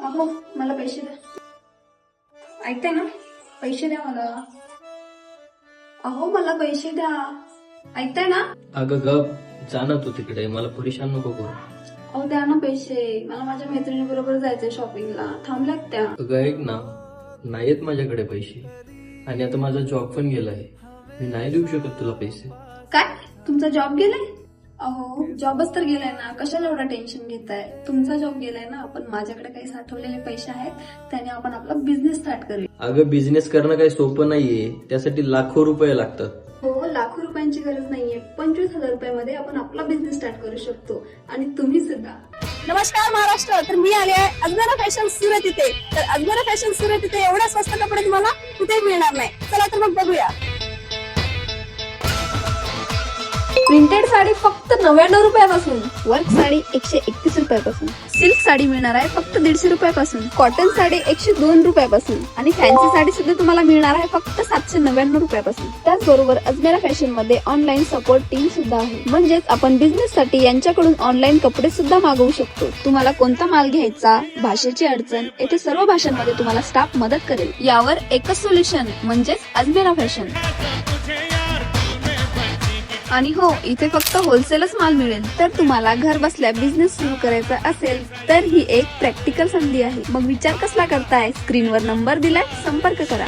अहो मला पैसे द्या. ऐकताय ना, पैसे द्या मला. अहो मला पैसे द्या. ऐकताय ना. अगं गप, जा ना तू तिकडे, मला परेशान नको करू. अहो द्या ना पैसे, मला माझ्या मैत्रिणी बरोबर जायचंय शॉपिंगला. थांबल्यात त्या. अगं ऐक ना, नाहीयेत माझ्याकडे पैसे आणि आता माझा जॉब पण गेलाय. मी नाही देऊ शकत तुला पैसे. काय तुमचा जॉब गेलाय? अहो जॉबच तर गेलाय ना, कशाला एवढा टेन्शन घेताय? तुमचा जॉब गेलाय ना, पण माझ्याकडे काही साठवलेले पैसे आहेत, त्याने आपण आपला बिझनेस स्टार्ट करूया. अगं बिझनेस करणं काही सोपं नाहीये, त्यासाठी लाखो रुपये लागतात. हो लाखो रुपयांची गरज नाहीये, 25,000 रुपयामध्ये आपण आपला बिझनेस स्टार्ट करू शकतो. आणि तुम्ही सुद्धा. नमस्कार महाराष्ट्र. तर मी आले आहे अजमेरा फॅशन सुरत इथे. तर अजमेरा फॅशन सुरत इथे एवढ्या स्वस्त कपडे तुम्हाला कुठेही मिळणार नाही. चला तर मग बघूया. प्रिंटेड साडी फक्त 99 रुपयापासून, वर्क साडी 131 रुपयापासून, सिल्क साडी मिळणार आहे फक्त 150 रुपयापासून, कॉटन साडी 102 रुपयापासून आणि फॅन्सी साडी सुद्धा तुम्हाला मिळणार आहे फक्त 799 रुपयापासून. त्याचबरोबर अजमेरा फॅशन मध्ये ऑनलाईन सपोर्ट टीम सुद्धा आहे. म्हणजेच आपण बिझनेस साठी यांच्याकडून ऑनलाईन कपडे सुद्धा मागवू शकतो. तुम्हाला कोणता माल घ्यायचा, भाषेची अडचण, येथे सर्व भाषांमध्ये तुम्हाला स्टाफ मदत करेल. यावर एकच सोल्युशन म्हणजेच अजमेरा फॅशन. आणि हो, इथे फक्त होलसेलच माल मिळेल. तर तुम्हाला घर बसल्या बिझनेस सुरू करायचा असेल तर ही एक प्रॅक्टिकल संधी आहे. मग विचार कसला करताय? स्क्रीनवर नंबर दिलाय, संपर्क करा.